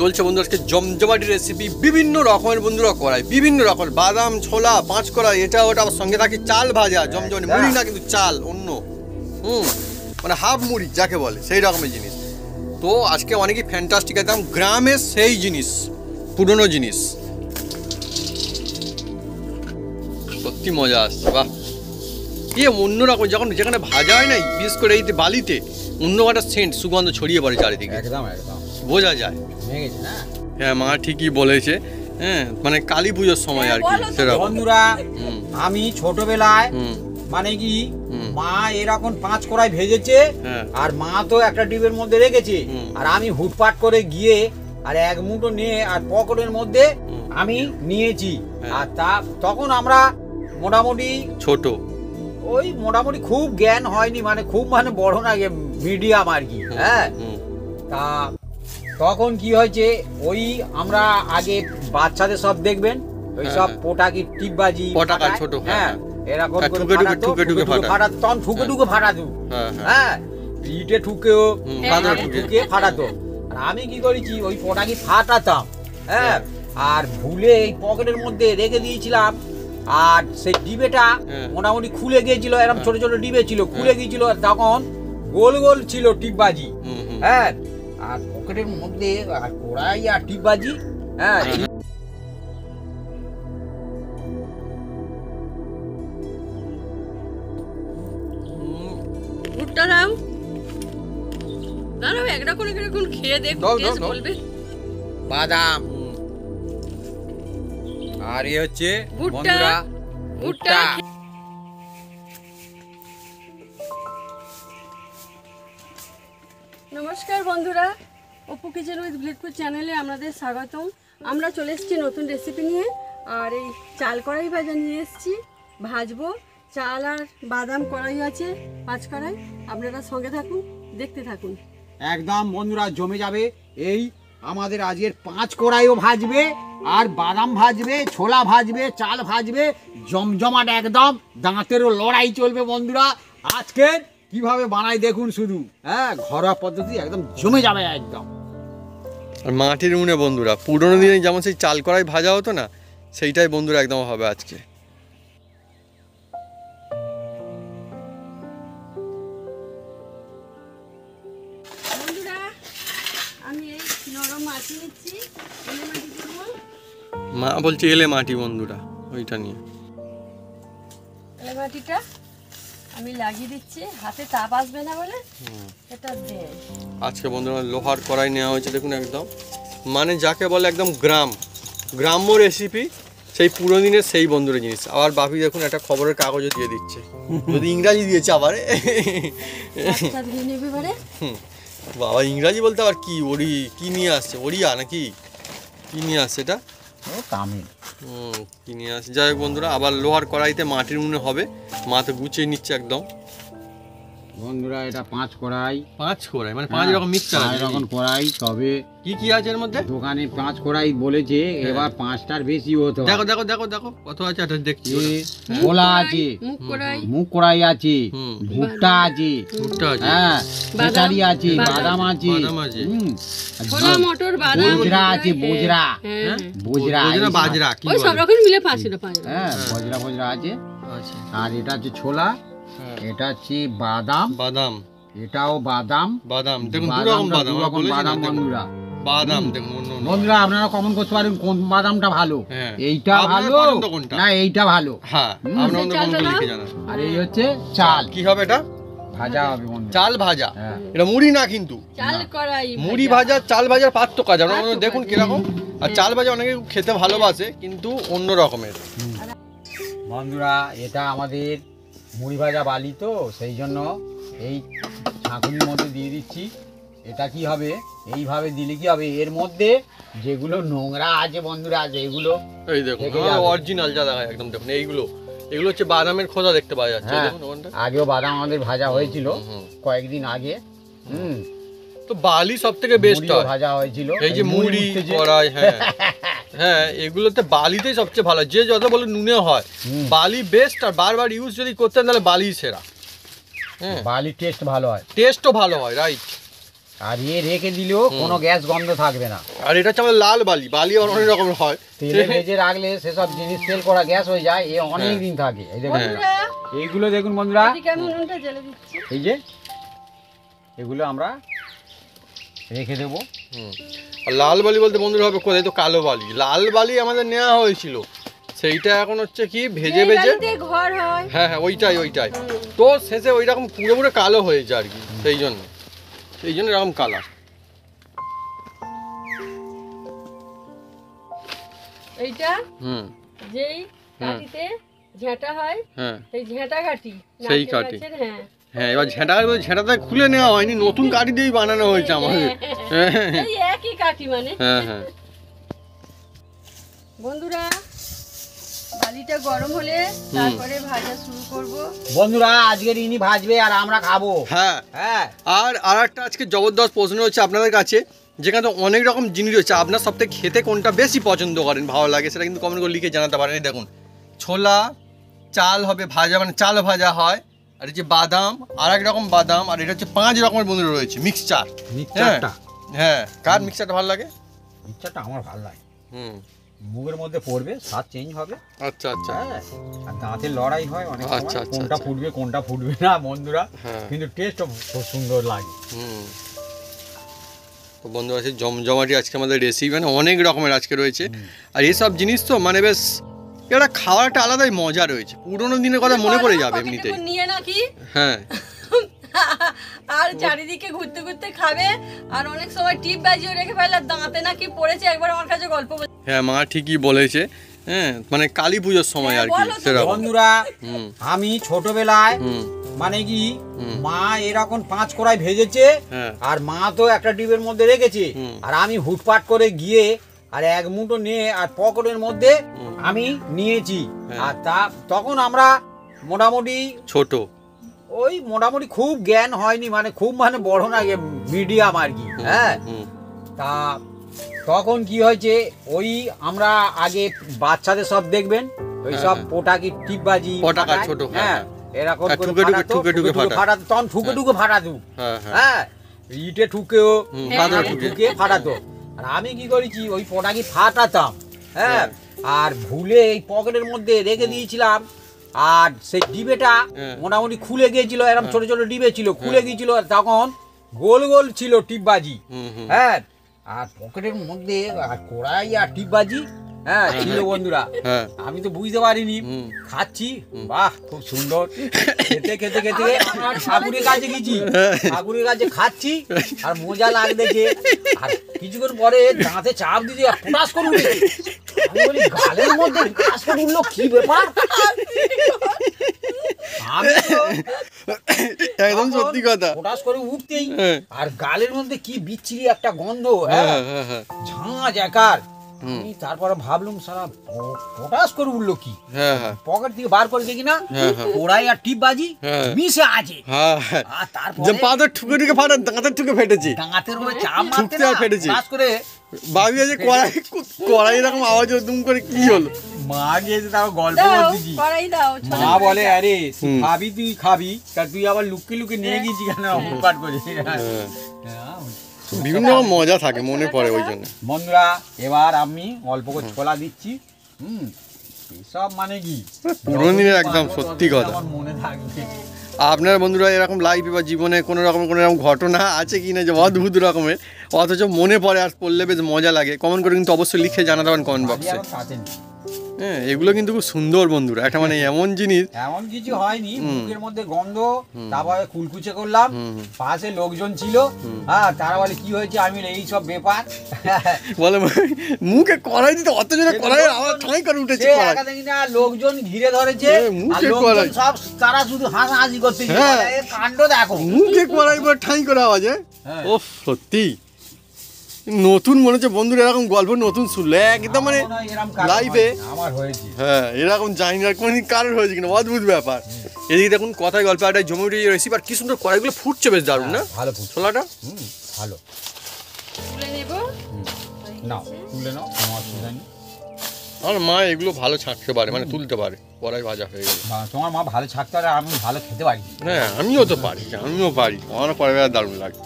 চলছে বন্ধুরা আজকে জমজমাটি রেসিপি বিভিন্ন রকমের বন্ধুরা করায় বিভিন্ন রকম বাদাম ছোলা পাঁচ করা এটা ওটা আবার সঙ্গে থাকে চাল ভাজা জমজমাটি মুড়ি না কিন্তু চাল অন্য মানে হাফ মুড়ি যাকে বলে সেই রকমের জিনিস। তো আজকে অনেকই ফ্যান্টাস্টিক একদম গ্রামের সেই জিনিস পুরনো জিনিস সত্যি মজা আসছে। বাহ অন্যরকম যখন যেখানে ভাজা হয় না বিশেষ করে এই বালিতে অন্য একটা সেন্ট সুগন্ধ ছড়িয়ে পড়ে চারিদিকে একদম একদম বোঝা যায়। হ্যাঁ মা ঠিকই বলেছে। হ্যাঁ মানে কালী পুজোর সময় আর কি সেরকম। বন্ধুরা আমি ছোটবেলায় মানে কি মা এরকম 5 কড়াই ভেজেছে আর মা তো একটা ডিবের মধ্যে রেখেছে আর আমি হুটপাট করে গিয়ে আর এক মুঠো নিয়ে আর পকেটের মধ্যে আমি নিয়েছি। আর তখন আমরা মোটামুটি ছোট ওই মোটামুটি খুব জ্ঞান হয়নি মানে খুব মানে বড় না মিডিয়াম আর কি। হ্যাঁ তা তখন কি হয়েছে ওই আমরা আগে বাচ্চাদের সব দেখবেন ওই সব পোটাকি টিপবাজি পটাকা ছোট হ্যাঁ এরকম করে ফাটাতো তখন ঠুকে ঠুকে ফাটাতো। হ্যাঁ ইটে ঠুকেও ঠুকে ফাটাতো আর আমি কি করেছি ওই পোটাকি ফাটাতাম। হ্যাঁ আর ভুলে এই পকেটের মধ্যে রেখে দিয়েছিলাম আর সেই ডিবেটা মোটামুটি খুলে গিয়েছিল এরকম ছোট ছোট ডিবে ছিল খুলে গিয়েছিল তখন গোল গোল ছিল টিপবাজি। হ্যাঁ আর পকেটের মধ্যে আর কড়াই আর টিপবাজি। হ্যাঁ ভুট্টা দাও দাঁড়াও একটা করে কোন খেয়ে দেখো টেস্ট বলবে। বাদাম আর এই হচ্ছে ভুট্টা ভুট্টা। নমস্কার বন্ধুরা, অপু কিচেন উইথ ভিলেজপুর চ্যানেলে আপনাদের স্বাগতম। আমরা চলে এসেছি নতুন রেসিপি নিয়ে আর এই চাল কড়াই ভাজা নিয়ে এসেছি ভাজবো। চাল আর বাদাম কড়াই আছে 5 কড়াই, আপনারা সঙ্গে থাকুন দেখতে থাকুন। একদম বন্ধুরা জমে যাবে। এই আমাদের আজকের 5 কড়াইও ভাজবে আর বাদাম ভাজবে ছোলা ভাজবে চাল ভাজবে জমজমাট একদম দাঁতেরও লড়াই চলবে বন্ধুরা। আজকের কিভাবে বানাই দেখুন শুধু। হ্যাঁ ঘরোয়া পদ্ধতি একদম জমে যাবে একদম। আর মাটির উনুনে বন্ধুরা পুরোনো দিনে যেমন সেই চাল কড়াই ভাজা হতো না সেইটাই বন্ধুরা একদম হবে আজকে। বন্ধুরা আমি এই নরম মাটি নিচ্ছি, এলে মাটি করব। মা বলছে এলে মাটি বন্ধুরা ওইটা নিয়ে এলে মাটিটা আমি লাগিয়ে দিচ্ছি হাতে তাপ আসবে না বলে এটা দে। আজকে বন্ধুরা লোহার কড়াই নেওয়া হয়েছে দেখুন একদম মানে যাকে বলে একদম গ্রাম্য রেসিপি সেই পুরো দিনের সেই বন্ধুরা জিনিস। আবার বাপি দেখুন একটা খবরের কাগজও দিয়ে দিচ্ছে যদি ইংরাজি দিয়েছে আবার বাবা ইংরাজি বলতে আবার কি ওড়ি কি নিয়ে আসছে ওড়িয়া নাকি কি নিয়ে আসছে এটা তামিল কি নিয়ে আসছে। যাই হোক বন্ধুরা আবার লোহার কড়াইতে মাটির উনুনে হবে মা তো গুছিয়ে নিচ্ছে একদম। বন্ধুরা এটা 5 কড়াই 5 কড়াই মানে 5 রকম মিক্সচার 5 রকম কড়াই। তবে কি কি আছে এর মধ্যে দোকানে 5 কড়াই বলেছে এবার 5টার বেশি হতো। দেখো দেখো দেখো দেখো কত আছে এটা দেখছি। ছোলা আছে মুগ কড়াই আছে ভুট্টা আছে হ্যাঁ বেচারি আছে বাদাম আছে ছোলা মটর বাদাম বজরা আছে বজরা বাজরা কি ওই সব রকম মিলে 5 হ্যাঁ বজরা আছে। আর এটা হচ্ছে ছোলা এটা হচ্ছে বাদাম এটাও বাদাম দেখুন দু রকম বাদাম বন্ধুরা বাদাম দেখুন বন্ধুরা আপনারা কমেন্ট করতে পারেন কোন বাদামটা ভালো। এইটা ভালো না এইটা ভালো। হ্যাঁ আপনারা কমেন্ট লিখে জানান। আর এই হচ্ছে চাল কি হবে এটা ভাজা হবে বন্ধুরা চাল ভাজা। এটা মুড়ি না কিন্তু চাল কড়াই মুড়ি ভাজা চাল ভাজার পার্থক্য আছে আপনারা দেখুন কিরকম। আর চাল ভাজা অনেকে খেতে ভালোবাসে কিন্তু অন্য রকমের। বন্ধুরা এটা আমাদের মুড়ি ভাজা বালি তো সেই জন্য এই ঝাঁকুনির মধ্যে দিয়ে দিচ্ছি। এটা কি হবে এইভাবে দিলে কি হবে এর মধ্যে যেগুলো নোংরা আছে বন্ধুরা যেগুলো এই দেখুন অরিজিনাল যা দেখা একদম দেখুন এগুলো হচ্ছে বাদামের খোসা দেখতে পাওয়া যাচ্ছে। আগেও বাদাম আমাদের ভাজা হয়েছিল কয়েকদিন আগে। তো বালি সব থেকে বেস্ট ভাজা হয়েছিল এই যে মুড়ি কড়াই। হ্যাঁ এগুলোতে বালিতেই সবচেয়ে ভালো যে যত বলে নুনে হয় বালি বেস্ট। আর বারবার ইউজ যদি করতেন তাহলে বালি সেরা। বালি টেস্ট ভালো হয় টেস্টও ভালো হয় রাইট। আর রেখে দিলেও কোনো গ্যাস গন্ধ থাকবে না। আর এটা হচ্ছে আমাদের লাল বালি, বালি অনেক রকমের হয়, তেলে ভেজে রাখলে সেসব জিনিস তেল করা গ্যাস হয়ে যায়, এ অনেক দিন থাকে। এই দেখুন এইগুলো দেখুন বন্ধুরা, এই যে এগুলো আমরা রেখে দেবো। আর লাল বালি বলতে বন্ধুরা হবে কোথায়, তো কালো বালি। লাল বালি আমাদের নেওয়া হয়েছিল, সেইটা এখন হচ্ছে কি ভেজে ভেজে ঘর হয়। হ্যাঁ হ্যাঁ ওইটাই তো শেষে ওই রকম পুরো কালো হয়েছে আর কি, সেই জন্য এরকম কালার। এইটা যেই কাঠিতে ঝেঁটা হয়, এই ঝেঁটা কাঠি, সেই কাঠি। হ্যাঁ এবার ঝেঁটাটা খুলে নেওয়া হয়নি, নতুন কাঠি দিয়েই বানানো হয়েছে আমাদের। এই একই কাঠি মানে। হ্যাঁ হ্যাঁ বন্ধুরা বালিটা গরম হলে তারপরে ভাজা শুরু করব। বন্ধুরা আজকের ইনি ভাজবে আর আমরা খাবো। হ্যাঁ হ্যাঁ। আর একটা আজকে জবরদস্ত প্রশ্ন হচ্ছে আপনাদের কাছে, যেখানে অনেক রকম জিনিস রয়েছে, আপনার সবথেকে খেতে কোনটা বেশি পছন্দ করেন, ভালো লাগে, সেটা কিন্তু কমেন্ট করে লিখে জানাতে পারেন। এই দেখুন ছোলা চাল হবে ভাজা, মানে চাল ভাজা হয়, আর এই যে বাদাম, আর এক রকম বাদাম, আর এটা হচ্ছে 5 রকমের বন্ধুরা রয়েছে মিক্সচার। হ্যাঁ কার মিক্সচারটা ভালো লাগে? মিক্সচারটা আমার ভালো লাগে। মুখের মধ্যে পড়বে, স্বাদ চেঞ্জ হবে। আচ্ছা আচ্ছা। আর দাঁতের লড়াই হয় অনেক সময়, কোনটা ফুটবে কোনটা ফুটবে না বন্ধুরা, কিন্তু টেস্টও খুব সুন্দর লাগে। তো বন্ধুরা আছে জমজমাটি আজকে আমাদের রেসিপি, মানে অনেক রকমের আজকে রয়েছে। আর এইসব জিনিস তো মানে বেশ এটা খাওয়াটা আলাদাই মজা রয়েছে, পুরোনো দিনের কথা মনে পড়ে যাবে এমনিতেই। নিয়ে নাকি হ্যাঁ আর চারিদিকে ঘুরতে ঘুরতে খাবে, আর অনেক সময় টিপ বাজিয়ে রেখে ফেলে, দাঁতে নাকি পড়েছে। একবার আমার কাছে গল্প বলে। হ্যাঁ মা ঠিকই বলেছে, হ্যাঁ মানে কালী পুজোর সময় আর কি সেরকম। বন্ধুরা আমি ছোটবেলায় মানে কি মা এরকম 5 কড়াই ভেজেছে, আর মা তো একটা ডিবের মধ্যে রেখেছে, আর আমি হুটপাট করে গিয়ে আর এক মুঠো নিয়ে আর পকেটের মধ্যে আমি নিয়েছি। আর তখন আমরা মোটামুটি ছোট, ওই মোটামুটি খুব জ্ঞান হয়নি, মানে খুব মানে বড় না, মিডিয়াম আর কি। হ্যাঁ তা তখন কি হয়েছে, ওই আমরা আগে বাচ্চাদের সব দেখবেন ওই সব পোটাকি টিপবাজি পটাকা ছোট, হ্যাঁ এরকম ঠুকে ফাটাতো, তখন ঠুকে ফাটাতো। হ্যাঁ ইটে ঠুকেও ঠুকে ফাটাতো। আর আমি কি করেছি, ওই পটাকি ফাটাতাম, হ্যাঁ আর ভুলে এই পকেটের মধ্যে রেখে দিয়েছিলাম। আর সেই ডিবেটা মোটামুটি খুলে গিয়েছিল, এরকম ছোট ছোট ডিবে ছিল, খুলে গিয়েছিল, তখন গোল গোল ছিল টিপবাজি। হ্যাঁ আর পকেটের মধ্যে আর কড়াই আর টিপবাজি হ্যাঁ ছিল বন্ধুরা। আমি তো বুঝতে পারিনি, খাচ্ছি, বাহ খুব সুন্দর। খেতে খেতে খেতে ঠাকুরের কাছে গেছি, ঠাকুরের কাছে খাচ্ছি আর মজা লাগতেছে। আর কিছুক্ষণ পরে দাঁতে চাপ দিতে ফোটাস করে উঠেছে, আমি বলি গালের মধ্যে ফোটাস করে উঠলো, কি ব্যাপার? একদম সত্যি কথা, ফোটাস করে উঠতেই আর গালের মধ্যে কি বিচ্ছিরি একটা গন্ধ, ঝাঁঝ একার। তারপরে ভাবলাম সারা পটাশ করে উঠলো কি, পকেট থেকে বার করে দেখি না ওড়াই আর টিপ বাজি মিশে আছে। আর তারপরে পাথর ঠুকে ঠুকে ফাটা, দাঁতের ঠুকে ফেটেছে, দাঁতের মধ্যে চাপ মারতে না ফেটেছে করে ভাবি যে কড়াই এরকম আওয়াজ দুম করে কি হলো। মা গিয়েছে তার গল্প করতেছি, মা বলে আরে ভাবি তুই খাবি, তা তুই আবার লুকিয়ে লুকিয়ে নিয়ে গেছি কেন হুটপাট করে। বিভিন্ন রকম মজা থাকে মনে পড়ে ওই জন্য। বন্ধুরা এবার আমি অল্প করে ছোলা দিচ্ছি, সব মানে কি পুরোনো দিনের একদম সত্যি কথা মনে থাকবে। আপনার বন্ধুরা এরকম লাইফে বা জীবনে কোনো রকম ঘটনা আছে কি না যে অদ্ভুত রকমের, অথচ মনে পড়ে আর পড়লে বেশ মজা লাগে, কমেন্ট করে কিন্তু অবশ্যই লিখে জানাতে পারেন কমেন্ট বক্সে। হ্যাঁ এগুলো কিন্তু খুব সুন্দর বন্ধুরা, একটা মানে এমন জিনিস, এমন কিছু হয়নি, মুখের মধ্যে গন্ধ, তারপরে কুলকুচে করলাম, পাশে লোকজন ছিল, হ্যাঁ তারা বলে কি হয়েছে, আমি এই সব ব্যাপার বলে মুখে কড়াই দিতে অত জোরে কড়াই আওয়াজ ঠাই করে উঠেছে, লোকজন ঘিরে ধরেছে, সব তারা শুধু হাসাহাসি করতে, কাণ্ড দেখো, মুখে কড়াই পর ঠাই করে আওয়াজ। ও সত্যি নতুন মনে হচ্ছে বন্ধুরা, এরকম গল্প নতুন শুনলে একদম মানে লাইফে আমার হয়েছে, হ্যাঁ এরকম জানি না কোনদিন কারোর হয়েছে কিনা, অদ্ভুত ব্যাপার। এদিকে দেখুন কথায় গল্প একটা জমি রেসিপি, আর কি সুন্দর কড়াইগুলো ফুটছে, বেশ দারুণ না, ভালো ছোলাটা ভালো। তুলে নাও, আমার মা এগুলো ভালো ছাঁকতে পারে, মানে তুলতে পারে, কড়াই ভাজা হয়ে গেল। তোমার মা ভালো ছাঁকতে পারে, আমি ভালো খেতে পারি। হ্যাঁ আমিও তো পারি, আমিও পারি, আমার কড়াই ভাজা দারুণ লাগে।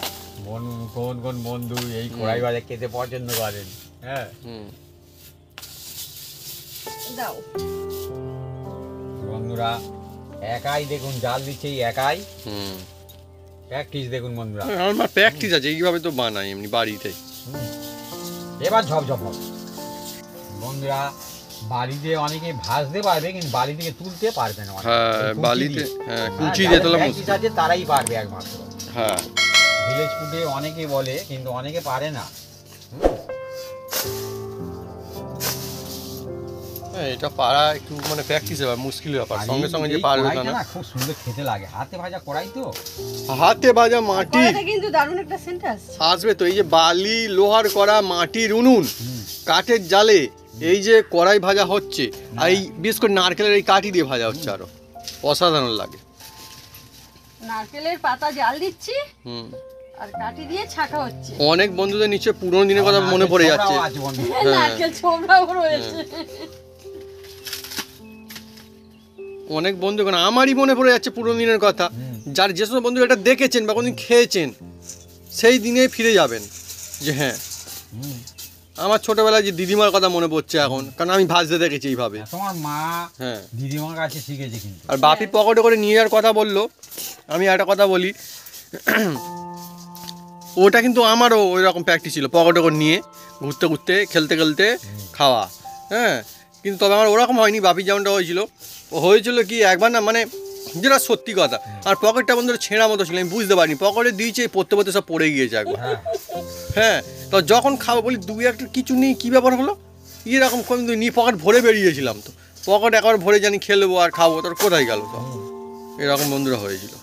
কোন কোন বন্ধু এই কড়াই ভাজা খেতে পছন্দ করেন? হ্যাঁ দাও বন্ধুরা, একাই দেখুন জাল দিচ্ছে, একাই প্র্যাকটিস দেখুন বন্ধুরা। আমার প্র্যাকটিস আছে, এইভাবে তো বানাই এমনি বাড়িতে। এবার ঝপঝপ হবে বন্ধুরা। বাড়িতে অনেকে ভাজতে পারবে কিন্তু বাড়ি থেকে তুলতে পারবে না। হ্যাঁ বালিতে, হ্যাঁ কুচি দিয়ে তোলা মুশকিল আছে, তারাই পারবে একমাত্র। হ্যাঁ ভিলেজ ফুডে অনেকে বলে কিন্তু অনেকে পারে না। এটা পারা একটু মানে প্র্যাকটিস ব্যাপার, মুশকিল ব্যাপার, সঙ্গে সঙ্গে যে পারবে তা না। খুব সুন্দর খেতে লাগে, হাতে ভাজা কড়াই তো। হাতে ভাজা মাটি কিন্তু দারুণ একটা সেন্ট আসছে। আসবে তো, এই যে বালি লোহার করা, মাটির উনুন, কাঠের জালে এই যে কড়াই ভাজা হচ্ছে, আর এই বিশেষ করে নারকেলের এই কাঠি দিয়ে ভাজা হচ্ছে, আরো অসাধারণ লাগে। নারকেলের পাতা জাল দিচ্ছি আর কাঠি দিয়ে ছাকা হচ্ছে। অনেক বন্ধুদের নিচে পুরোনো দিনের কথা মনে পড়ে যাচ্ছে। নারকেল ছোবড়াও রয়েছে। অনেক বন্ধু, আমারই মনে পড়ে যাচ্ছে পুরোনো দিনের কথা। যার যে সমস্ত বন্ধু এটা দেখেছেন বা কোনদিন খেয়েছেন, সেই দিনে ফিরে যাবেন যে হ্যাঁ, আমার ছোটবেলায় যে দিদিমার কথা মনে পড়ছে এখন, কারণ আমি ভাজতে দেখেছি এইভাবে। তোমার মা হ্যাঁ দিদিমার কাছে শিখেছে কিন্তু। আর বাপি পকেটে করে নিয়ে যাওয়ার কথা বললো, আমি একটা কথা বলি, ওটা কিন্তু আমারও ওই রকম প্র্যাকটিস ছিল, পকেটে করে নিয়ে ঘুরতে ঘুরতে খেলতে খেলতে খাওয়া। হ্যাঁ কিন্তু তবে আমার ওরকম হয়নি, বাপি যেমনটা হয়েছিল কি একবার না, মানে যেটা সত্যি কথা, আর পকেটটা বন্ধুরা ছেঁড়া মতো ছিল, আমি বুঝতে পারিনি, পকেটে দিয়েছে পড়তে পড়তে সব পড়ে গিয়েছে একবার। হ্যাঁ তো যখন খাবো বলি দুই একটা কিছু নেই, কী ব্যাপার হলো এরকম, কিন্তু নিয়ে পকেট ভরে বেরিয়েছিলাম, তো পকেট একবার ভরে জানি খেলবো আর খাবো, তোর কোথায় গেল তো, এরকম বন্ধুরা হয়েছিল।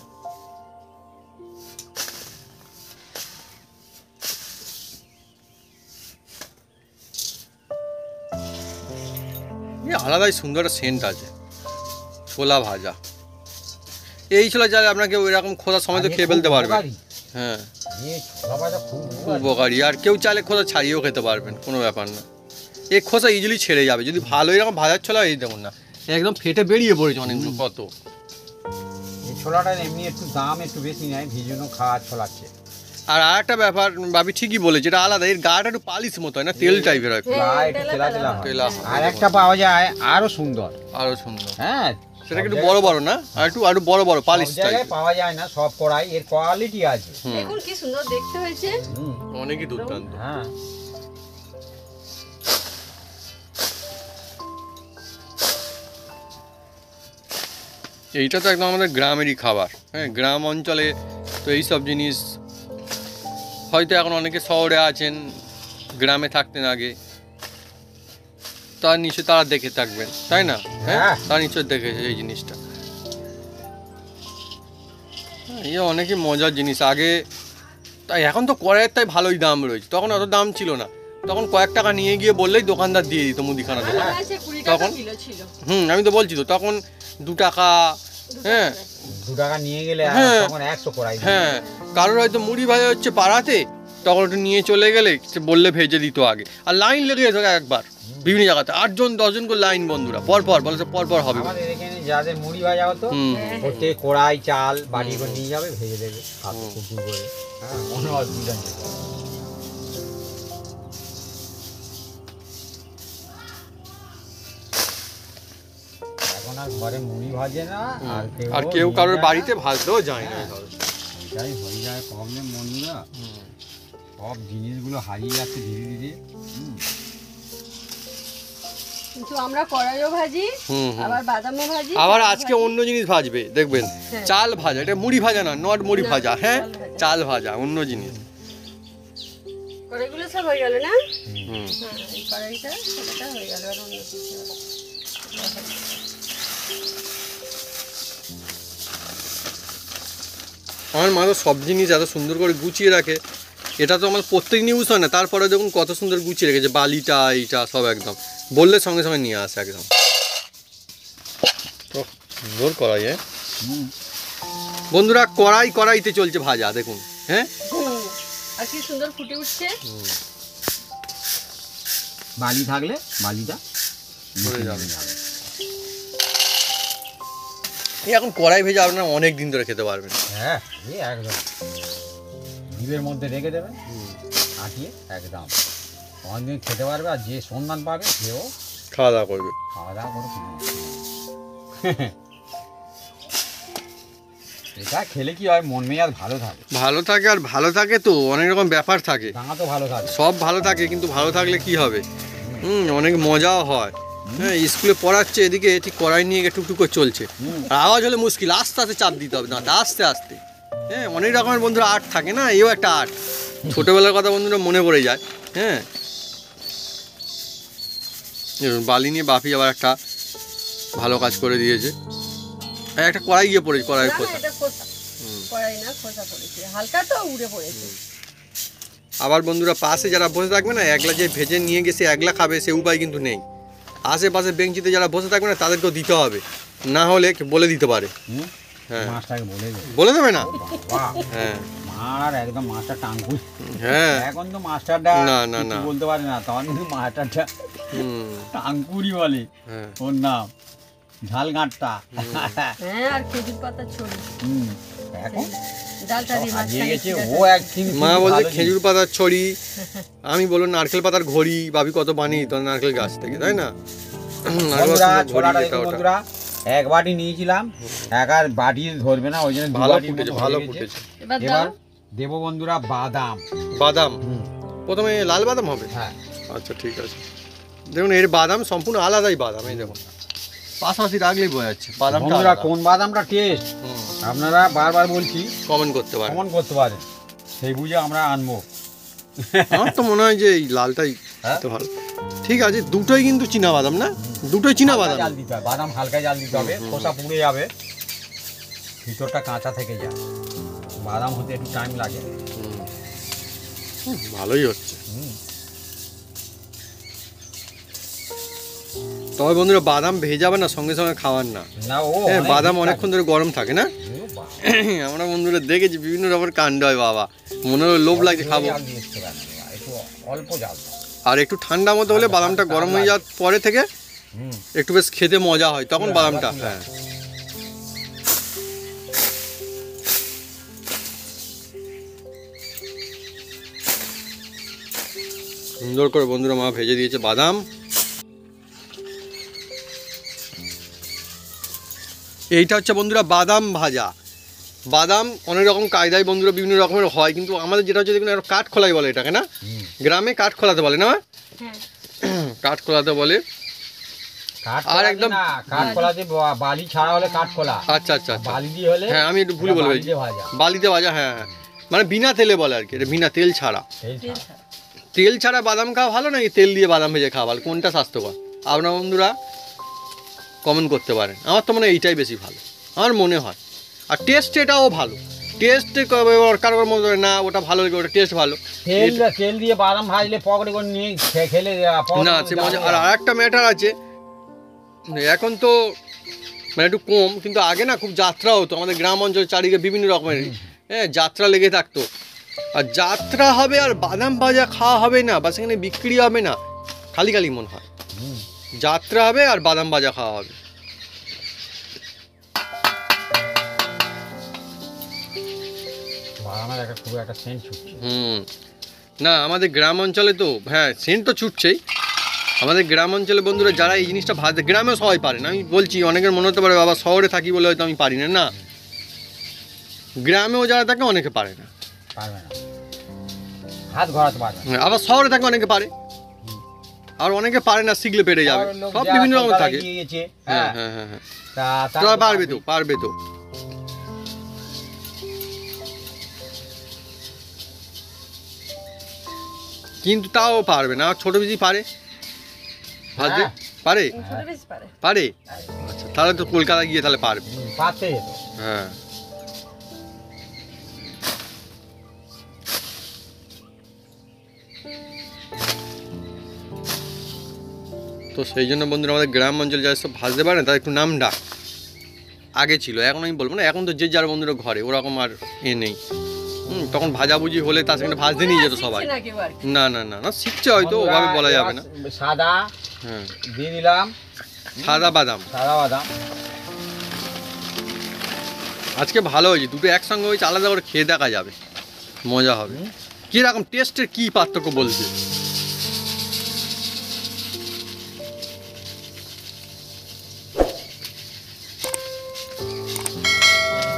আলাদাই সুন্দর একটা সেন্ট আছে ছোলা ভাজা। এই ছোলা চাল আপনাকে ওই রকম খোসা সময় তো খেয়ে ফেলতে পারবেন। হ্যাঁ খুব উপকারী, আর কেউ চাইলে খোসা ছাড়িয়েও খেতে পারবেন, কোনো ব্যাপার না। এই খোসা ইজিলি ছেড়ে যাবে যদি ভালো এরকম ভাজার ছোলা। এই দেখুন না, একদম ফেটে বেরিয়ে পড়েছে অনেকগুলো, কত। এই ছোলাটা এমনি একটু দাম একটু বেশি নেয়, ভিজানো খাওয়া ছোলাচ্ছে। আর একটা ব্যাপার ভাবি ঠিকই বলেছে, এটা আলাদা, এর গাটা একটু পালিশ মতো হয় না, তেল টাইপের হয়, আর একটা পাওয়া যায় আরো সুন্দর, আরো সুন্দর। হ্যাঁ সেটা একটু বড় বড় না, আর একটু আরো বড় বড় পালিশ টাইপ পাওয়া যায় না, সব কড়াই এর কোয়ালিটি আছে। দেখুন কি সুন্দর দেখতে হয়েছে, অনেকই দুর্দান্ত। হ্যাঁ এইটা তো একদম আমাদের গ্রামেরই খাবার। হ্যাঁ গ্রাম অঞ্চলে তো এইসব জিনিস হয়তো এখন অনেকে শহরে আছেন, গ্রামে থাকতেন আগে, তার নিশ্চয় তারা দেখে থাকবেন, তাই না? হ্যাঁ তার নিশ্চয় দেখেছে এই জিনিসটা। এই অনেকই মজার জিনিস আগে, তাই এখন তো কড়াইয়ের তাই ভালোই দাম রয়েছে, তখন অত দাম ছিল না, তখন কয়েক টাকা নিয়ে গিয়ে বললেই দোকানদার দিয়ে দিত মুদিখানা দোকান তখন। আমি তো বলছি তো তখন 2 টাকা। হ্যাঁ 2 টাকা নিয়ে গেলে তখন 100 কড়াই। হ্যাঁ কারোর হয়তো মুড়ি ভাজা হচ্ছে পাড়াতে, তখন একটু নিয়ে চলে গেলে বললে ভেজে দিত আগে, আর লাইন লেগে যেত একবার বিভিন্ন জায়গাতে, 8 জন 10 জন করে লাইন বন্ধুরা, পরপর বলে পরপর হবে। আমাদের এখানে যাদের মুড়ি ভাজা হতো প্রত্যেক কড়াই চাল বাড়ি করে নিয়ে যাবে, ভেজে দেবে হাতে কুটু করে। হ্যাঁ কোনো অসুবিধা নেই। এখন আর ঘরে মুড়ি ভাজে না, আর কেউ কারোর বাড়িতে ভাজতেও যায় না। এটাই হয়ে যায় প্রবলেম বন্ধুরা, সব জিনিসগুলো হারিয়ে যাচ্ছে ধীরে ধীরে। কিন্তু আমরা কড়াইও ভাজি, আবার বাদামও ভাজি, আবার আজকে অন্য জিনিস ভাজবে দেখবেন, চাল ভাজা। এটা মুড়ি ভাজা না, নট মুড়ি ভাজা, হ্যাঁ চাল ভাজা, অন্য জিনিস। কড়াইগুলো সব হয়ে গেল না? হ্যাঁ এই কড়াইটা সেটা হয়ে গেল, আর অন্য কিছু। আমার মা তো সব জিনিস এত সুন্দর করে গুছিয়ে রাখে, এটা তো আমার প্রত্যেকদিন ইউজ হয় না, তারপরে দেখুন কত সুন্দর গুছিয়ে রেখেছে, বালিটা এইটা সব একদম বললে সঙ্গে সঙ্গে নিয়ে আসে একদম। তো সুন্দর কড়াই। হ্যাঁ বন্ধুরা কড়াইতে চলছে ভাজা দেখুন। হ্যাঁ আর কি সুন্দর ফুটে উঠছে। বালি থাকলে বালিটা ভরে যাবে। এখন কড়াই ভেজে আপনারা অনেক দিন ধরে খেতে পারবেন। হ্যাঁ একদম ডিবের মধ্যে রেখে দেবে, আটিয়ে একদম অনেকদিন খেতে পারবে। আর যে সন্ধান পাবে সেও খাওয়া দাওয়া করবে। খাওয়া দাওয়া করে এটা খেলে কি হয়, মন মেজাজ ভালো থাকে। ভালো থাকে, আর ভালো থাকে তো অনেক রকম ব্যাপার থাকে, ডাঙা তো ভালো থাকে, সব ভালো থাকে, কিন্তু ভালো থাকলে কি হবে, অনেক মজাও হয়। হ্যাঁ, স্কুলে পড়াচ্ছে, এদিকে ঠিক কড়াই নিয়ে গিয়ে টুকটুক করে চলছে। আর আওয়াজ হলে মুশকিল, আস্তে আস্তে চাপ দিতে হবে, না আস্তে আস্তে। হ্যাঁ, অনেক রকমের বন্ধুরা আর্ট থাকে না, এও একটা আর্ট। ছোটোবেলার কথা বন্ধুরা মনে পড়ে যায়। হ্যাঁ, বালি নিয়ে বাপি আবার একটা ভালো কাজ করে দিয়েছে। একটা কড়াই গিয়ে পড়েছে, কড়াই খোসা। কড়াই না, খোসা পড়েছে, হালকা তো উড়ে পড়েছে। আবার বন্ধুরা পাশে যারা বসে থাকবে না, একলা যে ভেজে নিয়ে গেছে একলা খাবে সে উপায় কিন্তু নেই। আশেপাশে বেঞ্চিতে যারা বসে থাকবে না তাদেরকেও দিতে হবে, না হলে বলে দিতে পারে। হ্যাঁ, মাছটাকে বলে দেবে না। হ্যাঁ, মার একদম মাছটা টাঙ্কুই। হ্যাঁ, এখন তো মাস্টারটা না না না বলতে পারে না, তখন কিন্তু মাস্টারটা টাঙ্কুরি বলে ওর নাম, ঝাল গাঁটটা। হ্যাঁ, আর খেজুর পাতা ছড়ি। এখন ডালটা দিয়ে হারিয়ে গেছে ও একদিন। মা বলছে খেজুর পাতার ছড়ি, আমি বললাম নারকেল পাতার ঘড়ি। ভাবি কত বানিয়ে তো নারকেল গাছ থেকে, তাই না? বন্ধুরা এক বাটি নিয়েছিলাম, এক আর বাটি ধরবে না, ওই জন্য ভালো ফুটেছে, ভালো ফুটেছে। এবার দেবো বন্ধুরা বাদাম। বাদাম প্রথমে লাল বাদাম হবে? হ্যাঁ, আচ্ছা ঠিক আছে। দেখুন এর বাদাম সম্পূর্ণ আলাদাই বাদাম, এই দেখুন পাশাপাশি রাখলেই বোঝা যাচ্ছে বাদামটা বন্ধুরা আলাদা। কোন বাদামটা টেস্ট আপনারা বারবার বলছি কমেন্ট করতে পারেন, কমেন্ট করতে পারেন, সেই বুঝে আমরা আনবো। আমার তো মনে হয় যে এই লালটাই তো ভালো। ঠিক আছে, দুটোই কিন্তু চীনা বাদাম না, দুটোই চীনা বাদাম। জাল দিতে হবে, বাদাম হালকা জাল দিতে হবে, খোসা পুড়ে যাবে, ভিতরটা কাঁচা থেকে যায়। বাদাম হতে একটু টাইম লাগে। ভালোই হচ্ছে। তবে বন্ধুরা বাদাম ভেজাবে না, সঙ্গে সঙ্গে খাওয়ার না। হ্যাঁ, বাদাম অনেকক্ষণ ধরে গরম থাকে না। আমরা বন্ধুরা দেখেছি বিভিন্ন রকমের কাণ্ড হয়, বাবা মনে হলো লোভ লাগছে খাবো। অল্প জাল আর একটু ঠান্ডা মতো হলে বাদামটা গরম হয়ে যাওয়ার পরে থেকে একটু বেশ খেতে মজা হয় তখন বাদামটা। হ্যাঁ, সুন্দর করে বন্ধুরা মা ভেজে দিয়েছে বাদাম। এইটা হচ্ছে বন্ধুরা বাদাম ভাজা। বাদাম অনেক রকম কায়দায় বন্ধুরা বিভিন্ন রকমের হয়, কিন্তু আমাদের যেটা হচ্ছে দেখুন কাঠ খোলাই বলে এটাকে, না গ্রামে কাঠ খোলাতে বলে না, কাঠ খোলাতে বলে। আর একদম কাঠ খোলাতে বালি ছাড়া হলে কাঠ খোলা। আচ্ছা আচ্ছা আচ্ছা, বালি দিয়ে হলে, হ্যাঁ আমি একটু ভুলে বলে বালিতে ভাজা। হ্যাঁ হ্যাঁ, মানে বিনা তেলে বলে আর কি, এটা বিনা তেল ছাড়া। তেল ছাড়া বাদাম খাওয়া ভালো নাকি তেল দিয়ে বাদাম ভেজে খাওয়া ভালো, কোনটা স্বাস্থ্যকর? আপনারা বন্ধুরা কমেন্ট করতে পারেন। আমার তো মনে হয় এইটাই বেশি ভালো, আমার মনে হয়। আর টেস্ট এটাও ভালো, টেস্টে কারোর মতো না ওটা ভালো, ওটা টেস্ট ভালো। তেল দিয়ে বাদাম ভাজলে পকড়ে করে নিয়ে খেলে না সে মজা। আর আরেকটা ম্যাটার আছে, এখন তো মানে একটু কম, কিন্তু আগে না খুব যাত্রা হতো আমাদের গ্রাম অঞ্চলে, চারিদিকে বিভিন্ন রকমের হ্যাঁ যাত্রা লেগে থাকতো। আর যাত্রা হবে আর বাদাম ভাজা খাওয়া হবে না, বা সেখানে বিক্রি হবে না, খালি খালি মনে হয়। যাত্রা হবে আর বাদাম ভাজা খাওয়া হবে। না আমাদের গ্রাম অঞ্চলে তো হ্যাঁ সেন্ট তো ছুটছেই। আমাদের গ্রাম অঞ্চলে বন্ধুরা যারা এই জিনিসটা ভাজতে, গ্রামেও সবাই পারে না। আমি বলছি অনেকের মনে হতে পারে বাবা শহরে থাকি বলে হয়তো আমি পারি না, না গ্রামেও যারা থাকে অনেকে পারে না, হাত ঘোরাতে পারে। আবার শহরে থাকে অনেকে পারে, আর অনেকে পারে না, শিখলে পেরে যাবে। সব বিভিন্ন রকম থাকে। হ্যাঁ হ্যাঁ হ্যাঁ হ্যাঁ, পারবে তো পারবে তো। কিন্তু তাও পারবে না, ছোট বেশি পারে ভাজতে পারে, পারে। আচ্ছা তাহলে তো কলকাতা গিয়ে তাহলে পারবে। হ্যাঁ, তো সেই জন্য বন্ধুরা আমাদের গ্রাম অঞ্চলে যারা সব ভাজতে পারে না তাদের একটু নাম ডাক আগে ছিল, এখন আমি বলবো না। এখন তো যে যার বন্ধুরা ঘরে ওরকম আর এ নেই। তখন ভাজাভুজি হলে তার সঙ্গে ভাজতে নিয়ে যেত সবাই। না না না না, শিখছে হয়তো, ওভাবে বলা যাবে না। সাদা হ্যাঁ দিয়ে দিলাম, সাদা বাদাম, সাদা বাদাম। আজকে ভালো হয়েছে, দুটো একসঙ্গে হয়েছে, আলাদা করে খেয়ে দেখা যাবে। মজা হবে। কিরকম টেস্টের কি পার্থক্য বলছে?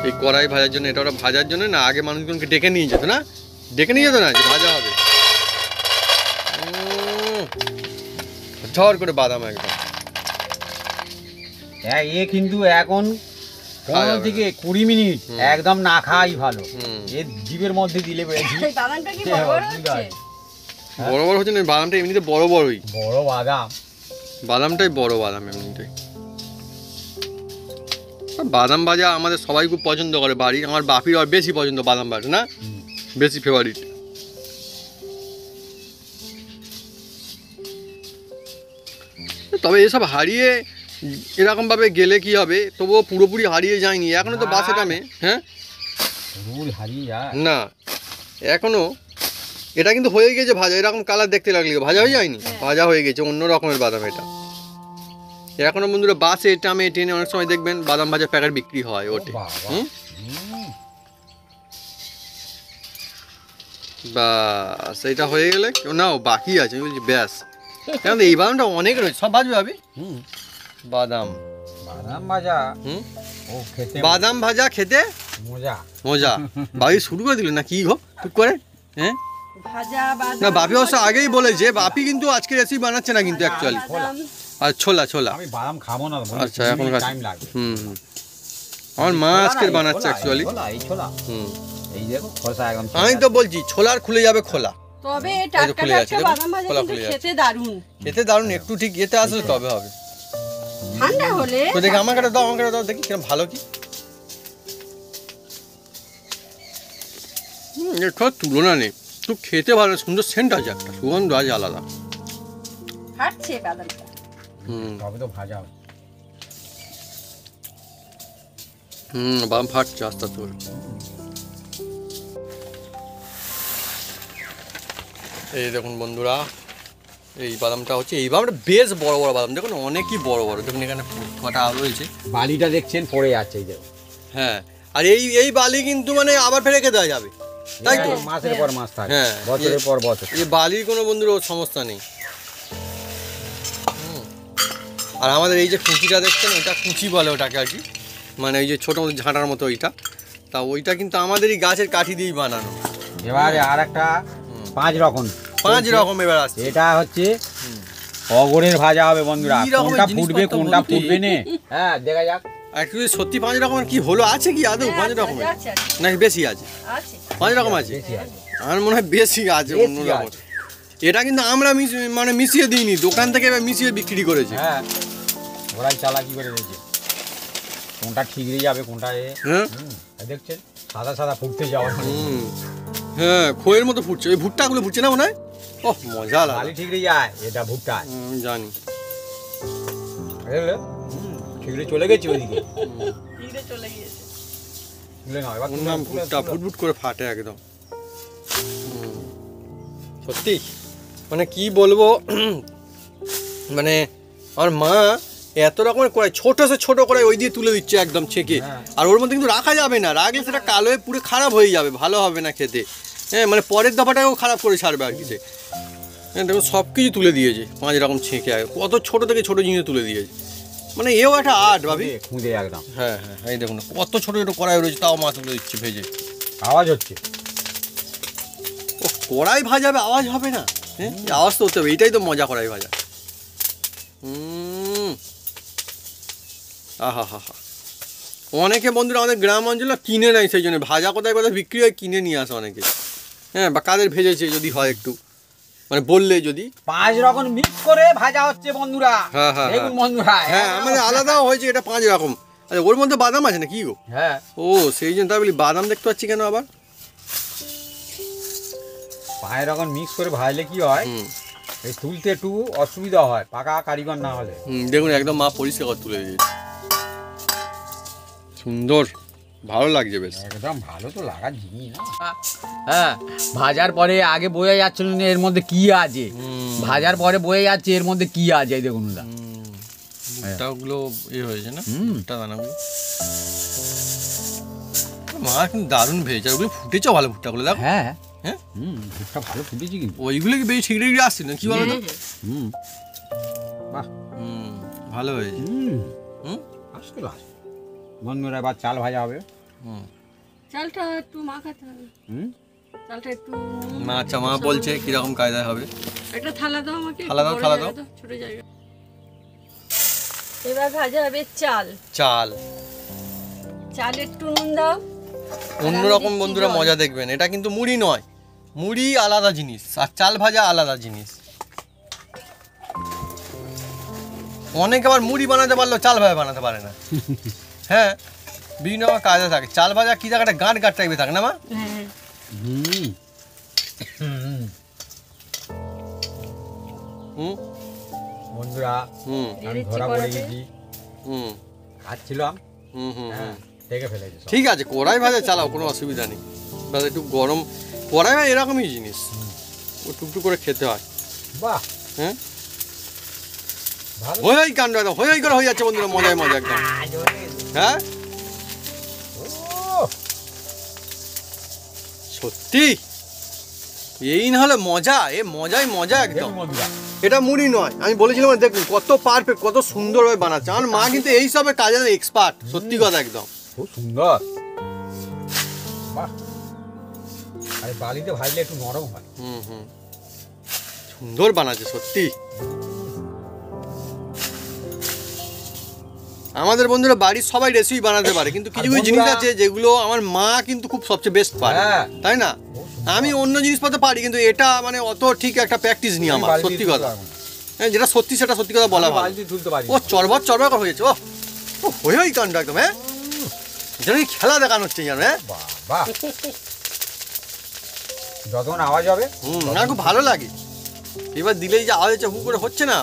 এই কড়াই ভাজার জন্য, এটা ওরা ভাজার জন্য না আগে মানুষজনকে ডেকে নিয়ে যেত না, ডেকে নিয়ে যেত না যে ভাজা হবে। ঝড় করে বাদাম একদম। এ কিন্তু এখন 15 থেকে 20 মিনিট একদম না খাই ভালো। এ জিভের মধ্যে দিলে বাদামটা কি বড় বড় হচ্ছে? বড় বড় হচ্ছে না, বাদামটা এমনিতে বড় বড়ই। বড় বাদাম, বাদামটাই বড় বাদাম এমনিতেই। বাদাম ভাজা আমাদের সবাই খুব পছন্দ করে বাড়ির। আমার বাপির আর বেশি পছন্দ বাদাম ভাজা, না বেশি ফেভারিট। তবে এসব হারিয়ে এরকম ভাবে গেলে কি হবে, তবুও পুরোপুরি হারিয়ে যায়নি এখনো তো বাসে টামে। হ্যাঁ না এখনো এটা কিন্তু হয়ে গেছে ভাজা, এরকম কালার দেখতে লাগলে ভাজা হয়ে যায়নি, ভাজা হয়ে গেছে অন্য রকমের বাদাম এটা। এখনো বন্ধুরা বাসে টামে ট্রেনে অনেক সময় দেখবেন বাদাম ভাজা প্যাকেট বিক্রি হয় ওটে। বাস এটা হয়ে গেলে না বাকি আছে, আমি বলছি ব্যাস। কারণ এই বাদামটা অনেক রয়েছে, সব ভাজবে ভাবি। বাদাম ভাজা, বাদাম ভাজা খেতে মজা মজা। বাপি শুরু করে দিল না কি গো ঠিক করে? হ্যাঁ না বাপি অবশ্য আগেই বলেছে, বাপি কিন্তু আজকে রেসিপি বানাচ্ছে না কিন্তু অ্যাকচুয়ালি। আর ছোলা ছোলা আমি বাদাম খাবো না। আচ্ছা এখন টাইম লাগবে। আমার মা আজকে বানাচ্ছে অ্যাকচুয়ালি। এই দেখো খোসা একদম। আমি তো বলছি ছোলার খুলে যাবে খোলা, তবে টাটকা টাটকা বাদাম ভাজা কিন্তু খেতে দারুণ। খেতে দারুণ, একটু ঠিক এতে আসলে তবে হবে। ঠান্ডা হলে তো দেখি আমার কাছে দাও, আমার কাছে দাও দেখি কিরকম ভালো কি। এর কোনো তুলনা নেই, তো খেতে ভালো, সুন্দর সেন্ট আছে, একটা সুগন্ধ আছে আলাদা। ফাটছে বাদামটা। তবে তো ভাজা হবে। বাদাম ফাটছে আস্তে আস্তে করে। এই দেখুন বন্ধুরা, এই বাদামটা হচ্ছে, এই বাদামটা বেশ বড় বড় বাদাম, দেখুন অনেকই বড় বড়। দেখুন এখানে কটা রয়েছে, বালিটা দেখছেন পড়ে আছে এই দেখুন। হ্যাঁ আর এই বালি কিন্তু মানে আবার ফেলে রেখে দেওয়া যাবে, তাই তো? মাসের পর মাস থাকে, হ্যাঁ বছরের পর বছর। এই বালির কোনো বন্ধুর সমস্যা নেই। আর আমাদের এই যে কুচিটা দেখছেন, ওটা কুচি বলে ওটাকে আর কি, মানে ওই যে ছোটো মতো ঝাঁটার মতো ওইটা, তা ওইটা কিন্তু আমাদেরই গাছের কাঠি দিয়েই বানানো। এবারে আর একটা 5 রকম এবার আসছে। এটা হচ্ছে অগরের ভাজা হবে বন্ধুরা, কোনটা ফুটবে কোনটা ফুটবে না, হ্যাঁ দেখা যাক। অ্যাকচুয়ালি সত্যি 5 রকমের কি হলো, আছে কি আদৌ 5 রকমের নাকি বেশি আছে? 5 রকম আছে, আমার মনে হয় বেশি আছে অন্য রকম। এটা কিন্তু আমরা মানে মিশিয়ে দিইনি, দোকান থেকে এবার মিশিয়ে বিক্রি করেছে। হ্যাঁ ওরাই চালাকি করে দিয়েছে, কোনটা ঠিকরে যাবে কোনটা। হ্যাঁ দেখছেন সাদা সাদা ফুটতে যাওয়া। হ্যাঁ খইয়ের মতো ফুটছে, ওই ভুট্টাগুলো ফুটছে না মনে হয়। ও মজা লাগে, বালি ঠিকরে যায়, এটা ভুট্টা আমি জানি। ঠিকরে চলে গেছে ওইদিকে, চলে গিয়েছে। ভুট্টা ফুটফুট করে ফাটে একদম। সত্যি মানে কি বলবো, মানে আমার মা এত রকমের কড়াই, ছোট কড়াই ওই দিয়ে তুলে দিচ্ছে একদম ছেঁকে। আর ওর মধ্যে কিন্তু রাখা যাবে না, রাখলে সেটা কালো হয়ে পুরো খারাপ হয়ে যাবে, ভালো হবে না খেতে। হ্যাঁ মানে পরের দফাটাকেও খারাপ করে ছাড়বে আর কি। হ্যাঁ দেখো সব কিছু তুলে দিয়েছে 5 রকম ছেঁকে, কত ছোট থেকে ছোট জিনিস তুলে দিয়েছে, মানে এও একটা আর্ট ভাবি। একদম হ্যাঁ হ্যাঁ এই দেখুন কত ছোট ছোট কড়াই রয়েছে, তাও মাছ তুলে দিচ্ছে ভেজে। আওয়াজ হচ্ছে, ও কড়াই ভাজাবে আওয়াজ হবে না? হ্যাঁ আওয়াজ তো হতে হবে, এইটাই তো মজা কড়াই ভাজা। আহা হা হা। অনেকে বন্ধুরা আমাদের গ্রাম অঞ্চলে কিনে নেয়, সেই জন্য ভাজা কোথায় কোথায় বিক্রি হয় কিনে নিয়ে আসে অনেকে। হ্যাঁ বা কাদের ভেজেছে যদি হয় একটু মানে বললে যদি। 5 রকম মিক্স করে ভাজা হচ্ছে বন্ধুরা। হ্যাঁ হ্যাঁ দেখুন বন্ধুরা, হ্যাঁ আমাদের আলাদাও হয়েছে এটা 5 রকম। আচ্ছা ওর মধ্যে বাদাম আছে না কি গো? হ্যাঁ ও সেই জন্য তাই বলি বাদাম দেখতে পাচ্ছি কেন আবার। 5 রকম মিক্স করে ভাজলে কি হয়, এই তুলতে একটু অসুবিধা হয় পাকা কারিগর না হলে। দেখুন একদম মা পরিষ্কার করে তুলে দিয়েছে, সুন্দর ভালো লাগছে বেশ। একদম ভালো তো লাগার জিনিস না। হ্যাঁ ভাজার পরে আগে বোঝা যাচ্ছিল না এর মধ্যে কি আছে, ভাজার পরে বোঝা যাচ্ছে এর মধ্যে কি আছে। এই দেখুন না ভুট্টাগুলো হয়েছে না, ভুট্টা দানাগুলো। মা কিন্তু দারুণ ভেজে, আর ওগুলো ফুটেছে ভালো, ভুট্টাগুলো দেখো। হ্যাঁ হ্যাঁ ভুট্টা ভালো ফুটেছে কিন্তু। ওইগুলো কি বেশি ঠিকরে ঠিকরে আসছিল কি বলো তো? বাহ ভালো হয়েছে। আসতে লাস বন্ধুরা, এবার চাল ভাজা হবে। চালটা একটু মাখাতে হবে। চালটা একটু আচ্ছা মা বলছে কিরকম কায়দায় হবে। একটা থালা দাও আমাকে, থালা দাও, থালা দাও। ছোট জায়গা। এবার ভাজা হবে চাল। চাল চালে একটু নুন দাও। অন্যরকম বন্ধুরা মজা দেখবেন, এটা কিন্তু মুড়ি নয়, মুড়ি আলাদা জিনিস আর চাল ভাজা আলাদা জিনিস। অনেকে আবার মুড়ি বানাতে পারলেও চাল ভাজা বানাতে পারে না। হ্যাঁ বিভিন্ন রকম কায়দা থাকে। চাল ভাজা কি জায়গাটা গাঁট গাঁট টাইপের থাকে না মা? বন্ধুরা আমি ধরা পড়ে গেছি, খাচ্ছিলাম দেখে ফেলেছি। ঠিক আছে, কড়াই ভাজা চালাও, কোনো অসুবিধা নেই। বাস একটু গরম কড়াই ভাজা এরকমই জিনিস, ও টুকটুক করে খেতে হয়। বাহ হ্যাঁ হয়ে কাণ্ড একদম হয়ে করে হয়ে যাচ্ছে বন্ধুরা, মজায় মজা একদম। হ্যাঁ সত্যি এই না হলে মজা, এ মজাই মজা একদম। এটা মুড়ি নয়, আমি বলেছিলাম দেখুন কত পারফেক্ট, কত সুন্দরভাবে বানাচ্ছে আমার মা, কিন্তু এই সবে কাজের এক্সপার্ট, সত্যি কথা একদম। খুব সুন্দর। বাহ আরে বালিতে ভাজলে একটু নরম হয়। সুন্দর বানাচ্ছে সত্যি। আমাদের বন্ধুরা বাড়ির সবাই রেসিপি বানাতে পারে, কিন্তু কিছু কিছু জিনিস আছে যেগুলো আমার মা কিন্তু খুব সবচেয়ে বেস্ট পারে, তাই না? আমি অন্য জিনিসপত্র পারি, কিন্তু এটা মানে অত ঠিক একটা প্র্যাকটিস নিয়ে আমার, সত্যি কথা। হ্যাঁ যেটা সত্যি সেটা সত্যি কথা বলা ভালো। ও চরবর চরবর হয়ে যাচ্ছে, ও হয়েই কাণ্ড একদম। হ্যাঁ যেন খেলা দেখানো হচ্ছে জানো। হ্যাঁ বাহ যতক্ষণ আওয়াজ হবে না খুব ভালো লাগে। এবার দিলেই যে আওয়াজ হচ্ছে হু করে হচ্ছে না।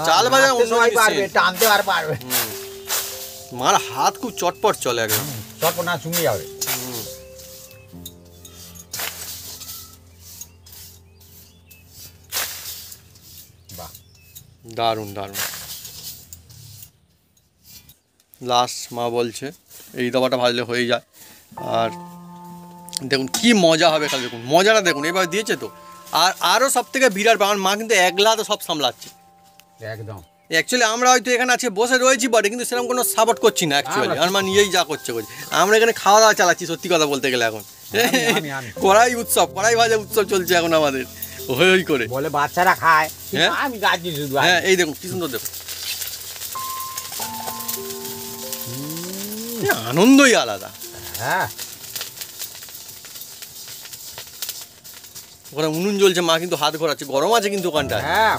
চাল ভাজা টানতে আর পারবে। মার হাত খুব চটপট চলে একদম, চটপট না চুমিয়ে যাবে। বাহ দারুণ দারুণ। লাস্ট মা বলছে এই দাবাটা ভাজলে হয়ে যায়। আর দেখুন কি মজা হবে, খালি দেখুন মজাটা দেখুন, এবার দিয়েছে তো। আর আরও সব থেকে বিরাট আমার মা কিন্তু একলা তো সব সামলাচ্ছে একদম। অ্যাকচুয়ালি আমরা হয়তো এখানে আছে বসে রয়েছি বটে, কিন্তু সেরকম কোনো সাপোর্ট করছি না অ্যাকচুয়ালি। আমার মা নিজেই যা করছে করছে, আমরা এখানে খাওয়া দাওয়া চালাচ্ছি সত্যি কথা বলতে গেলে। এখন কড়াই উৎসব, কড়াই ভাজা উৎসব চলছে এখন আমাদের হই করে বলে বাচ্চারা খায়। আমি গাছি শুধু। হ্যাঁ এই দেখুন কি সুন্দর, দেখুন আনন্দই আলাদা। হ্যাঁ ওখানে উনুন জ্বলছে, মা কিন্তু হাত ঘোরাচ্ছে, গরম আছে কিন্তু ওখানটা। হ্যাঁ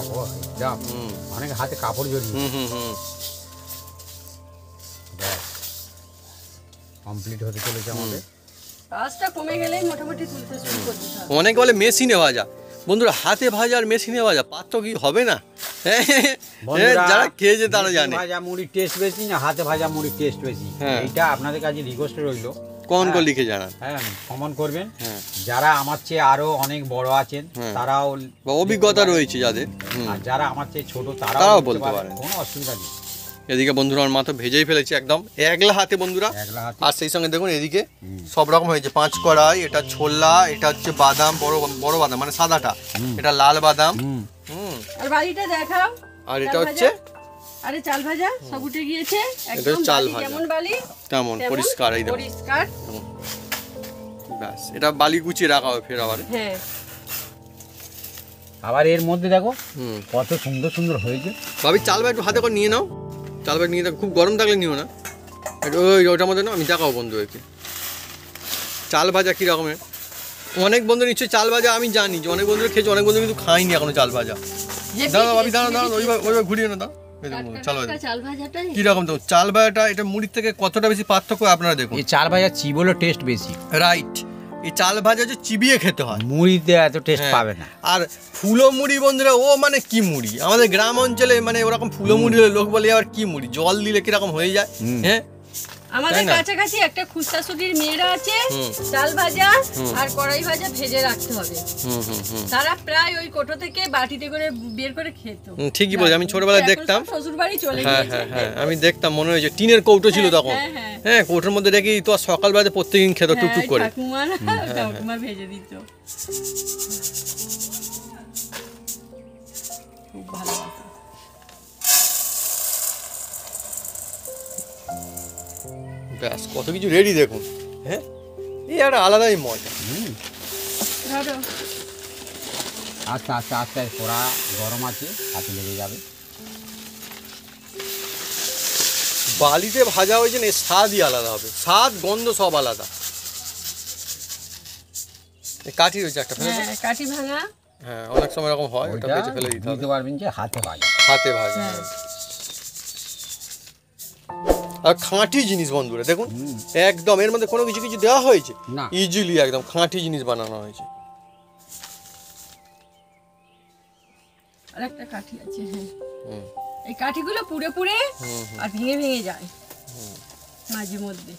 অনেক হাতে কাপড় জড়িয়ে কমপ্লিট হতে চলেছে আমাদের। কাজটা কমে গেলেই মোটামুটি তুলতে শুরু করতে হবে। অনেকে বলে মেশিনে ভাজা, বন্ধুরা হাতে ভাজা আর মেশিনে ভাজা পার্থক্য কি হবে না? যারা খেয়েছে তারা জানে। ভাজা মুড়ির টেস্ট বেশি না হাতে ভাজা মুড়ির টেস্ট বেশি? এইটা আপনাদের কাছে রিকোয়েস্ট রইলো, কমেন্ট করে লিখে জানান। হ্যাঁ কমেন্ট করবেন। যারা আমার চেয়ে আরো অনেক বড় আছেন তারাও, অভিজ্ঞতা রয়েছে যাদের, আর যারা আমার চেয়ে ছোট তারাও বলতে পারেন, কোনো অসুবিধা নেই। এদিকে বন্ধুরা আমার মা তো ভেজেই ফেলেছে একদম একলা হাতে বন্ধুরা। আর সেই সঙ্গে দেখুন এদিকে সব রকম হয়েছে, 5 কড়াই, এটা ছোলা, এটা হচ্ছে বাদাম, বড় বড় বাদাম মানে সাদাটা, এটা লাল বাদাম। আর বাড়িটা দেখাও। আর এটা হচ্ছে আরে চাল ভাজা সব উঠে গিয়েছে একদম, চাল ভাজা যেমন বালি তেমন পরিষ্কার। এই দেখুন পরিষ্কার, ব্যাস এটা বালি গুছিয়ে রাখা হবে ফের আবার। হ্যাঁ আবার এর মধ্যে দেখো কত সুন্দর সুন্দর হয়েছে। ভাবি চাল ভাজা একটু হাতে করে নিয়ে নাও, চাল ভাজা নিয়ে দেখো, খুব গরম থাকলে নিও না, ওইটার মধ্যে না আমি দেখাও বন্ধুদেরকে চাল ভাজা কী রকমের। অনেক বন্ধু নিশ্চয়ই চাল ভাজা আমি জানি যে অনেক বন্ধুরা খেয়েছে, অনেক বন্ধু কিন্তু খাইনি এখনো চাল ভাজা। দাঁড়াও ভাবি দাঁড়াও দাঁড়াও, ওইভাবে ঘুরিয়ে না, দাও চাল ভাজাটা কিরকম। তো চাল ভাজাটা এটা মুড়ির থেকে কতটা বেশি পার্থক্য আপনারা দেখুন। এই চাল ভাজা চিবোলো টেস্ট বেশি, রাইট। এই চাল ভাজা যে চিবিয়ে খেতে হয়, মুড়িতে এত টেস্ট পাবে না। আর ফুলো মুড়ি বন্ধুরা ও মানে কি মুড়ি, আমাদের গ্রাম অঞ্চলে মানে ওরকম ফুলো মুড়ি লোক বলে আবার কি মুড়ি, জল দিলে কিরকম হয়ে যায়। হ্যাঁ আমাদের তাই না? কাছাকাছি একটা খুচরা মেয়েরা আছে, চাল ভাজা আর কড়াই ভাজা ভেজে রাখতে হবে। তারা প্রায় ওই কোটো থেকে বাটিতে করে বের করে খেত। ঠিকই বলছি, আমি ছোটবেলায় দেখতাম। শ্বশুর বাড়ি চলে হ্যাঁ গিয়েছে। হ্যাঁ হ্যাঁ, আমি দেখতাম, মনে হয়েছে টিনের কৌটো ছিল তখন। হ্যাঁ, হ্যাঁ। হ্যাঁ, কৌটোর মধ্যে রেখে তো সকালবেলা প্রত্যেকদিন খেত টুকটুক করে। ঠাকুমা ভেজে দিত। খুব ভালো হতো। ব্যাস, কত কিছু রেডি দেখুন। হ্যাঁ, এই একটা আলাদাই মজা। ধরো আস্তে আস্তে আস্তে কড়া গরম আছে, হাতে লেগে যাবে। বালিতে ভাজা হয়েছে না, এর স্বাদই আলাদা হবে, স্বাদ গন্ধ সব আলাদা। কাঠি রয়েছে একটা, ফেলে দাও। হ্যাঁ, কাঠি ভাঙা। হ্যাঁ, অনেক সময় এরকম হয়, ওটা ওইটা বেঁচে ফেলে দিতে হবে। বুঝতে পারবেন যে হাতে ভাজা। হাতে ভাজা। হ্যাঁ। আর খাঁটি জিনিস বন্ধুরা দেখুন, একদম এর মধ্যে কোনো কিছু কিছু দেওয়া হয়েছে না। ইজিলি একদম খাঁটি জিনিস বানানো হয়েছে। আর একটা কাঠি আছে। হ্যাঁ, এই কাঠিগুলো পুড়ে পুড়ে আর ভেঙে ভেঙে যায় মাঝে মধ্যে।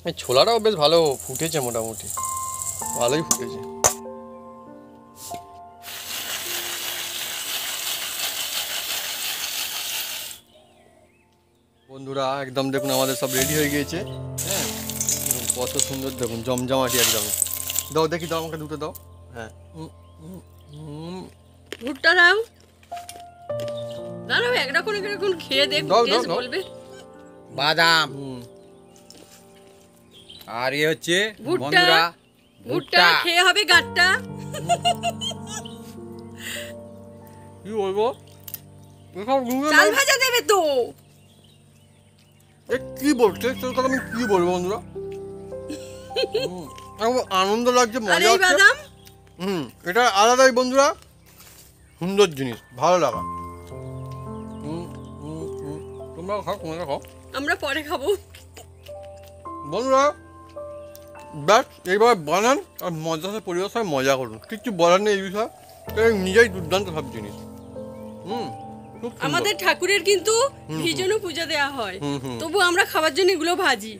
এই ছোলাটাও বেশ ভালো ফুটেছে, মোটামুটি ভালোই ফুটেছে। বন্ধুরা একদম দেখুন আমাদের সব রেডি হয়ে গিয়েছে। হ্যাঁ, কত সুন্দর দেখুন, জমজমাটি একদম। দাও দেখি, দাও আমাকে দুটো দাও। হ্যাঁ, ভুট্টা দাও। দাঁড়াও, একরকম একরকম খেয়ে দেখ, দাও, টেস্ট দাও। বলবে। বাদাম আর এ হচ্ছে ভুট্টা। বন্ধুরা ভুট্টা খেয়ে হবে গাট্টা। কি বলবো, চাল ভাজা দেবে তো। কি বলছে আমি কি বলবো বন্ধুরা, আমার আনন্দ লাগছে, আর মজা এই হচ্ছে। বাদাম এটা আলাদাই বন্ধুরা, সুন্দর জিনিস, ভালো লাগা। তোমরা খাও, তোমরা খাও আমরা পরে খাবো। বন্ধুরা। ব্যাস, এইভাবে বানান আর মজার সাথে পরিবারের সঙ্গে মজা করুন, কিছু বলার নেই এই বিষয়ে। নিজেই দুর্দান্ত সব জিনিস। খুব সুন্দর। আমাদের ঠাকুরের কিন্তু ভিজনও পূজা দেওয়া হয়, তবু আমরা খাবার জন্য এগুলো ভাজি।